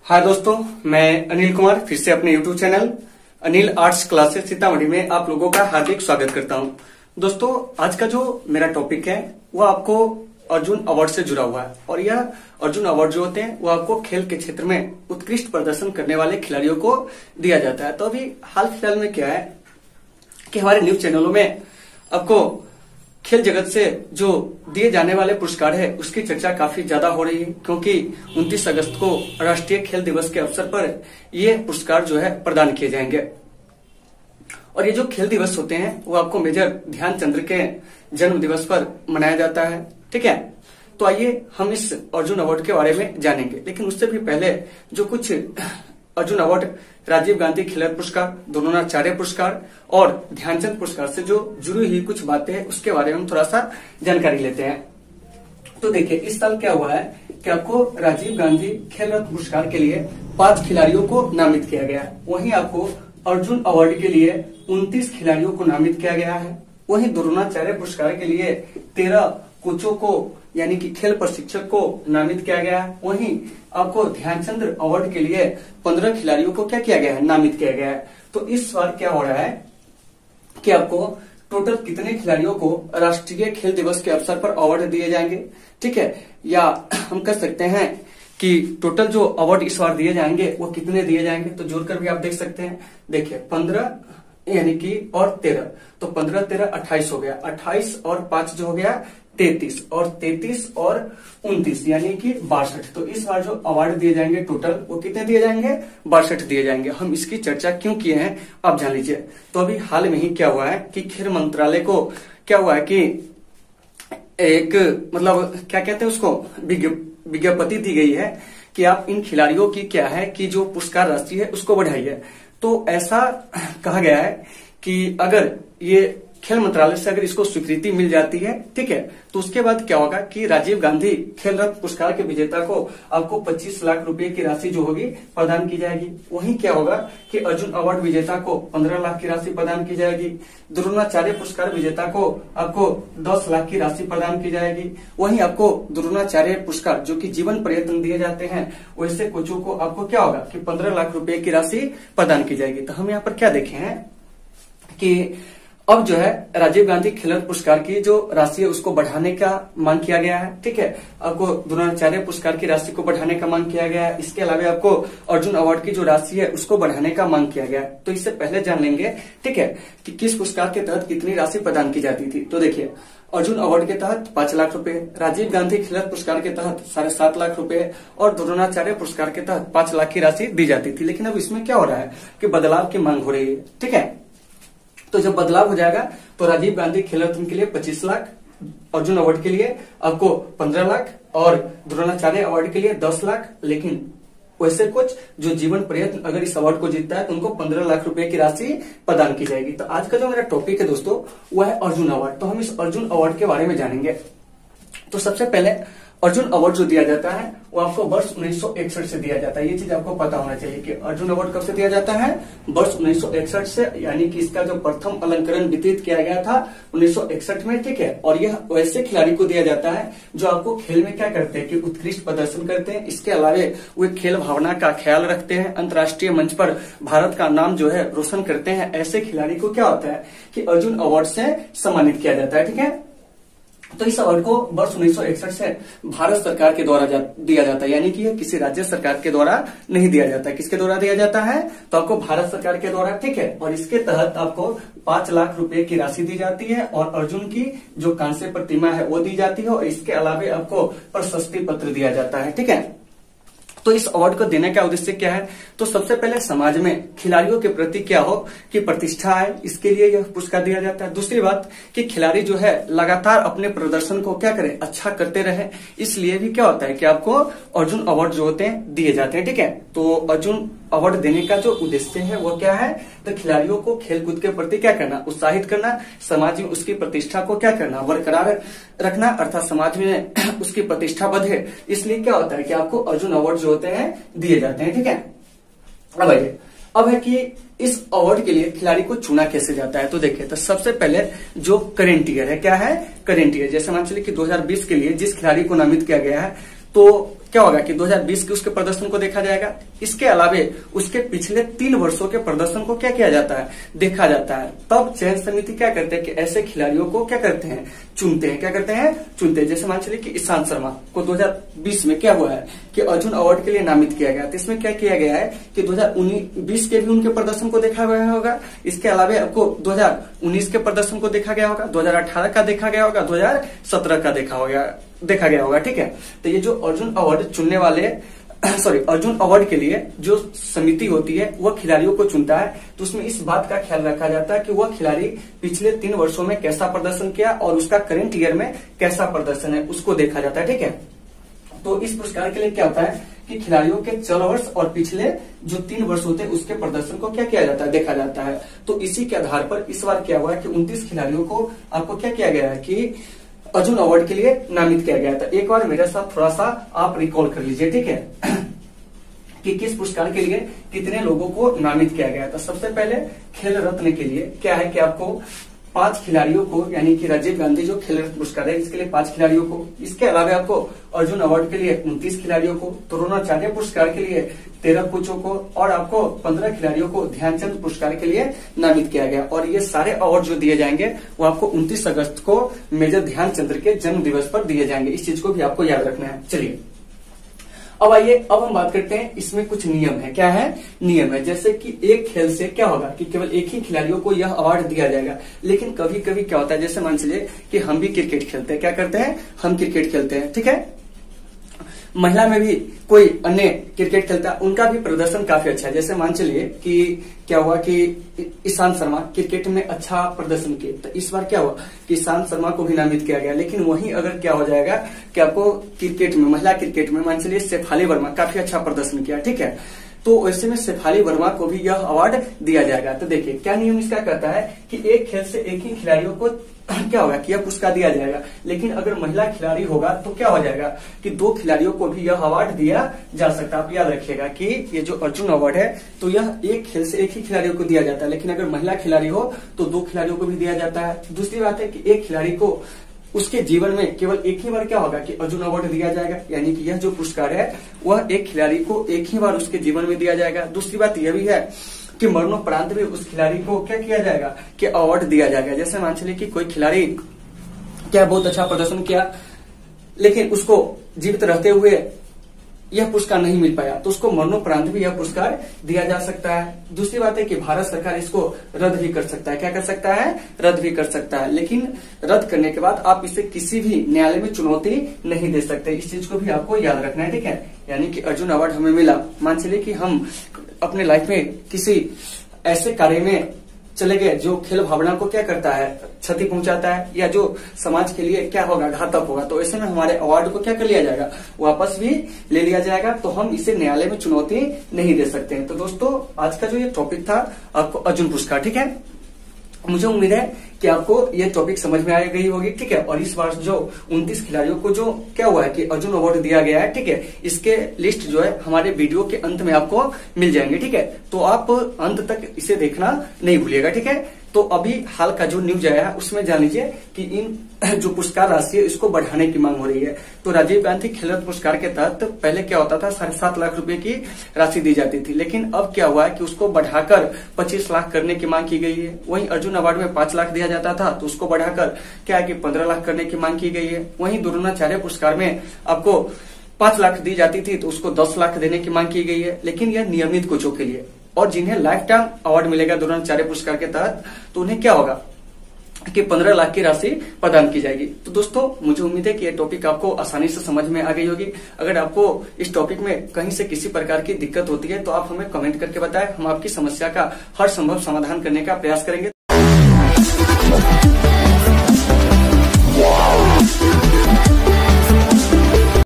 हाय दोस्तों, मैं अनिल कुमार फिर से अपने YouTube channel Anil arts classes Sitamarhi में आप लोगों का हार्दिक स्वागत करता हूं। दोस्तों, आज का जो मेरा टॉपिक है वो आपको अर्जुन अवार्ड से जुड़ा हुआ है और यह अर्जुन अवार्ड जो होते हैं वो आपको खेल के क्षेत्र में उत्कृष्ट प्रदर्शन करने वाले खिलाड़ियों को दिया जाता है। तो अभी हाल फिलहाल में क्या है कि हमारे न्यूज चैनलों में आपको खेल जगत से जो दिए जाने वाले पुरस्कार है उसकी चर्चा काफी ज्यादा हो रही है, क्योंकि 29 अगस्त को राष्ट्रीय खेल दिवस के अवसर पर ये पुरस्कार जो है प्रदान किए जाएंगे। और ये जो खेल दिवस होते हैं वो आपको मेजर ध्यानचंद्र के जन्म दिवस पर मनाया जाता है। ठीक है, तो आइए हम इस अर्जुन अवार्ड के बारे में जानेंगे। लेकिन उससे भी पहले जो कुछ अर्जुन अवार्ड, राजीव गांधी खेल पुरस्कार, द्रोणाचार्य पुरस्कार और ध्यानचंद पुरस्कार से जो जुड़ी हुई कुछ बातें हैं उसके बारे में हम थोड़ा सा जानकारी लेते हैं। तो देखिए, इस साल क्या हुआ है कि आपको राजीव गांधी खेल रत्न पुरस्कार के लिए 5 खिलाड़ियों को नामित किया गया है। वहीं आपको अर्जुन अवार्ड के लिए 29 खिलाड़ियों को नामित किया गया है। वहीं द्रोणाचार्य पुरस्कार के लिए 13 कोचों को यानी कि खेल प्रशिक्षक को नामित किया गया है। वहीं आपको ध्यानचंद अवार्ड के लिए 15 खिलाड़ियों को क्या किया गया है, नामित किया गया है। तो इस बार क्या हो रहा है कि आपको टोटल कितने खिलाड़ियों को राष्ट्रीय खेल दिवस के अवसर पर अवार्ड दिए जाएंगे, ठीक है, या हम कह सकते हैं कि टोटल जो अवार्ड इस बार दिए जाएंगे वो कितने दिए जाएंगे, तो जोड़कर भी आप देख सकते हैं। देखिए, 15 यानी कि और 13, तो 15 13 28 हो गया, 28 और 5 जो हो गया 33 और 33 और 29 यानी कि 62। तो इस बार जो अवार्ड दिए जाएंगे टोटल वो कितने दिए जाएंगे, 62 दिए जाएंगे। हम इसकी चर्चा क्यों किए हैं आप जान लीजिए। तो अभी हाल में ही क्या हुआ है कि खेल मंत्रालय को क्या हुआ है कि एक मतलब क्या कहते हैं उसको विज्ञप्ति दी गई है कि आप इन खिलाड़ियों की क्या है कि जो पुरस्कार राशि है उसको बढ़ाइए। तो ऐसा कहा गया है कि अगर ये खेल मंत्रालय से अगर इसको स्वीकृति मिल जाती है, ठीक है, तो उसके बाद क्या होगा कि राजीव गांधी खेल रत्न पुरस्कार के विजेता को आपको 25 लाख रुपए की राशि जो होगी प्रदान की जाएगी। वहीं क्या होगा कि अर्जुन अवार्ड विजेता को 15 लाख की राशि प्रदान की जाएगी। द्रोणाचार्य पुरस्कार विजेता को आपको 10 लाख की राशि प्रदान की जाएगी। वहीं आपको द्रोणाचार्य पुरस्कार जो कि जीवन पर्यटन दिए जाते हैं वैसे कोचों को आपको क्या होगा कि 15 लाख रुपए की राशि प्रदान की जाएगी। तो हम यहाँ पर क्या देखे हैं कि अब जो है राजीव गांधी खेल रत्न पुरस्कार की जो राशि है उसको बढ़ाने का मांग किया गया है। ठीक है, आपको द्रोणाचार्य पुरस्कार की राशि को बढ़ाने का मांग किया गया है। इसके अलावा आपको अर्जुन अवार्ड की जो राशि है उसको बढ़ाने का मांग किया गया है। तो इससे पहले जान लेंगे, ठीक है, कि किस पुरस्कार के तहत कितनी राशि प्रदान की जाती थी। तो देखिए, अर्जुन अवार्ड के तहत 5 लाख रुपए, राजीव गांधी खेल रत्न पुरस्कार के तहत 7.5 लाख रुपए और द्रोणाचार्य पुरस्कार के तहत 5 लाख की राशि दी जाती थी। लेकिन अब इसमें क्या हो रहा है कि बदलाव की मांग हो रही है। ठीक है, तो जब बदलाव हो जाएगा तो राजीव गांधी खेल रत्न के लिए 25 लाख, अर्जुन अवार्ड के लिए आपको 15 लाख और द्रोणाचार्य अवार्ड के लिए 10 लाख। लेकिन वैसे कुछ जो जीवन पर्यटन अगर इस अवार्ड को जीतता है तो उनको 15 लाख रुपए की राशि प्रदान की जाएगी। तो आज का जो मेरा टॉपिक है दोस्तों वो है अर्जुन अवार्ड। तो हम इस अर्जुन अवार्ड के बारे में जानेंगे। तो सबसे पहले अर्जुन अवार्ड जो दिया जाता है वो आपको वर्ष 1961 से दिया जाता है। ये चीज आपको पता होना चाहिए कि अर्जुन अवार्ड कब से दिया जाता है, वर्ष 1961 से, यानी कि इसका जो प्रथम अलंकरण वितरित किया गया था 1961 में। ठीक है, और यह वैसे खिलाड़ी को दिया जाता है जो आपको खेल में क्या करते हैं कि उत्कृष्ट प्रदर्शन करते हैं। इसके अलावा वे खेल भावना का ख्याल रखते हैं, अंतर्राष्ट्रीय मंच पर भारत का नाम जो है रोशन करते हैं। ऐसे खिलाड़ी को क्या होता है कि अर्जुन अवार्ड से सम्मानित किया जाता है। ठीक है, तो इस अवार्ड को वर्ष 1961 से भारत सरकार के द्वारा दिया जाता है, यानी कि यह किसी राज्य सरकार के द्वारा नहीं दिया जाता है। किसके द्वारा दिया जाता है, तो आपको भारत सरकार के द्वारा। ठीक है, और इसके तहत आपको 5 लाख रुपए की राशि दी जाती है और अर्जुन की जो कांस्य प्रतिमा है वो दी जाती है और इसके अलावा आपको प्रशस्ति पत्र दिया जाता है। ठीक है, तो इस अवार्ड को देने का उद्देश्य क्या है, तो सबसे पहले समाज में खिलाड़ियों के प्रति क्या हो कि प्रतिष्ठा है, इसके लिए यह पुरस्कार दिया जाता है। दूसरी बात कि खिलाड़ी जो है लगातार अपने प्रदर्शन को क्या करें, अच्छा करते रहे, इसलिए भी क्या होता है कि आपको अर्जुन अवार्ड जो होते हैं दिए जाते हैं। ठीक है, तो अर्जुन अवार्ड देने का जो उद्देश्य है वो क्या है, तो खिलाड़ियों को खेलकूद के प्रति क्या करना, उत्साहित करना, समाज में उसकी प्रतिष्ठा को क्या करना, बरकरार रखना, अर्थात समाज में उसकी प्रतिष्ठा बढ़े। इसलिए क्या होता है कि आपको अर्जुन अवार्ड जो होते हैं दिए जाते हैं। ठीक है, अब आइए अब है कि इस अवार्ड के लिए खिलाड़ी को चुना कैसे जाता है। तो देखिए, तो सबसे पहले जो करेंट ईयर है, क्या है करेंट ईयर, जैसे मान चलिए कि 2020 के लिए जिस खिलाड़ी को नामित किया गया है, तो क्या होगा कि 2020 के उसके प्रदर्शन को देखा जाएगा। इसके अलावे उसके पिछले 3 वर्षों के प्रदर्शन को क्या किया जाता है, देखा जाता है। तब चयन समिति क्या करते हैं कि ऐसे खिलाड़ियों को क्या करते हैं, चुनते हैं। क्या करते हैं, चुनते हैं। जैसे मान चलिए कि ईशांत शर्मा को 2020 में क्या हुआ है कि अर्जुन अवार्ड के लिए नामित किया गया। तो इसमें क्या किया गया है कि 2019 के भी उनके प्रदर्शन को देखा गया होगा। इसके अलावा आपको 2019 के प्रदर्शन को देखा गया होगा, 2018 का देखा गया होगा, 2017 का देखा गया होगा। ठीक है, तो ये जो अर्जुन अवार्ड चुनने वाले अर्जुन अवार्ड के लिए जो समिति होती है वह खिलाड़ियों को चुनता है। तो उसमें इस बात का ख्याल रखा जाता है कि वह खिलाड़ी पिछले 3 वर्षों में कैसा प्रदर्शन किया और उसका करंट ईयर में कैसा प्रदर्शन है, उसको देखा जाता है। ठीक है, तो इस पुरस्कार के लिए क्या होता है कि खिलाड़ियों के 14 वर्ष और पिछले जो 3 वर्ष होते हैं उसके प्रदर्शन को क्या किया जाता है, देखा जाता है। तो इसी के आधार पर इस बार क्या हुआ है कि 29 खिलाड़ियों को आपको क्या किया गया है कि अर्जुन अवार्ड के लिए नामित किया गया था। एक बार मेरे साथ थोड़ा सा आप रिकॉल कर लीजिए, ठीक है, कि किस पुरस्कार के लिए कितने लोगों को नामित किया गया था। सबसे पहले खेल रत्न के लिए क्या है कि आपको 5 खिलाड़ियों को, यानी कि राजीव गांधी जो खेल रत्न पुरस्कार है इसके लिए 5 खिलाड़ियों को, इसके अलावा आपको अर्जुन अवार्ड के लिए 29 खिलाड़ियों को, द्रोणाचार्य पुरस्कार के लिए 13 कोचों को और आपको 15 खिलाड़ियों को ध्यानचंद पुरस्कार के लिए नामित किया गया। और ये सारे अवार्ड जो दिए जाएंगे वो आपको 29 अगस्त को मेजर ध्यानचंद के जन्म दिवस पर दिए जाएंगे। इस चीज को भी आपको याद रखना है। चलिए अब आइए, अब हम बात करते हैं, इसमें कुछ नियम है। क्या है, नियम है। जैसे कि एक खेल से क्या होगा कि केवल एक ही खिलाड़ियों को यह अवार्ड दिया जाएगा। लेकिन कभी कभी क्या होता है, जैसे मान लीजिए कि हम भी क्रिकेट खेलते हैं, क्या करते हैं, हम क्रिकेट खेलते हैं, ठीक है, महिला में भी कोई अन्य क्रिकेट खेलता है, उनका भी प्रदर्शन काफी अच्छा है। जैसे मान चलिए कि क्या हुआ कि ईशांत शर्मा क्रिकेट में अच्छा प्रदर्शन किए, तो इस बार क्या हुआ कि ईशांत शर्मा को भी नामित किया गया। लेकिन वहीं अगर क्या हो जाएगा कि आपको क्रिकेट में, महिला क्रिकेट में मान चलिए शेफाली वर्मा काफी अच्छा प्रदर्शन किया, ठीक है, तो ऐसे में शेफाली वर्मा को भी यह अवार्ड दिया जाएगा। तो देखिए क्या नियम इसका कहता है कि एक खेल से एक ही खिलाड़ियों को क्या होगा कि यह पुरस्कार दिया जाएगा। लेकिन अगर महिला खिलाड़ी होगा तो क्या हो जाएगा कि 2 खिलाड़ियों को भी यह अवार्ड दिया जा सकता है। आप याद रखिएगा कि ये जो अर्जुन अवार्ड है तो यह एक खेल से एक ही खिलाड़ियों को दिया जाता है। लेकिन अगर महिला खिलाड़ी हो तो 2 खिलाड़ियों को भी दिया जाता है। दूसरी बात है कि एक खिलाड़ी को उसके जीवन में केवल एक ही बार क्या होगा कि अर्जुन अवार्ड दिया जाएगा, यानी कि यह जो पुरस्कार है वह एक खिलाड़ी को एक ही बार उसके जीवन में दिया जाएगा। दूसरी बात यह भी है कि मरणोपरांत में उस खिलाड़ी को क्या किया जाएगा कि अवार्ड दिया जाएगा। जैसे मान चलिए कि कोई खिलाड़ी क्या बहुत अच्छा प्रदर्शन किया लेकिन उसको जीवित रहते हुए यह पुरस्कार नहीं मिल पाया, तो उसको मरणोपरांत भी यह पुरस्कार दिया जा सकता है। दूसरी बात है कि भारत सरकार इसको रद्द भी कर सकता है। क्या कर सकता है, रद्द भी कर सकता है। लेकिन रद्द करने के बाद आप इसे किसी भी न्यायालय में चुनौती नहीं दे सकते। इस चीज को भी आपको याद रखना है, ठीक है। यानी कि अर्जुन अवार्ड हमें मिला, मान चलिए कि हम अपने लाइफ में किसी ऐसे कार्य में चले गए जो खेल भावना को क्या करता है, क्षति पहुंचाता है, या जो समाज के लिए क्या होगा, घातक होगा, तो ऐसे में हमारे अवार्ड को क्या कर लिया जाएगा, वापस भी ले लिया जाएगा। तो हम इसे न्यायालय में चुनौती नहीं दे सकते हैं। तो दोस्तों आज का जो ये टॉपिक था आपको अर्जुन पुरस्कार, ठीक है, मुझे उम्मीद है कि आपको ये टॉपिक समझ में आ गई होगी, ठीक है। और इस बार जो 29 खिलाड़ियों को जो क्या हुआ है कि अर्जुन अवार्ड दिया गया है, ठीक है, इसके लिस्ट जो है हमारे वीडियो के अंत में आपको मिल जाएंगे, ठीक है। तो आप अंत तक इसे देखना नहीं भूलिएगा, ठीक है। तो अभी हाल का जो न्यूज आया है उसमें जान लीजिए कि इन जो पुरस्कार राशि है इसको बढ़ाने की मांग हो रही है। तो राजीव गांधी खेल रत्न पुरस्कार के तहत पहले क्या होता था, 7.5 लाख रुपए की राशि दी जाती थी। लेकिन अब क्या हुआ है कि उसको बढ़ाकर 25 लाख करने की मांग की गई है। वहीं अर्जुन अवार्ड में 5 लाख दिया जाता था तो उसको बढ़ाकर क्या है कि 15 लाख करने की मांग की गई है। वहीं द्रोणाचार्य पुरस्कार में आपको 5 लाख दी जाती थी तो उसको 10 लाख देने की मांग की गई है। लेकिन यह नियमित कोचों के लिए, और जिन्हें लाइफ टाइम अवार्ड मिलेगा द्रोणाचार्य पुरस्कार के तहत तो उन्हें क्या होगा कि 15 लाख की राशि प्रदान की जाएगी। तो दोस्तों मुझे उम्मीद है कि यह टॉपिक आपको आसानी से समझ में आ गई होगी। अगर आपको इस टॉपिक में कहीं से किसी प्रकार की दिक्कत होती है तो आप हमें कमेंट करके बताएं, हम आपकी समस्या का हर संभव समाधान करने का प्रयास करेंगे।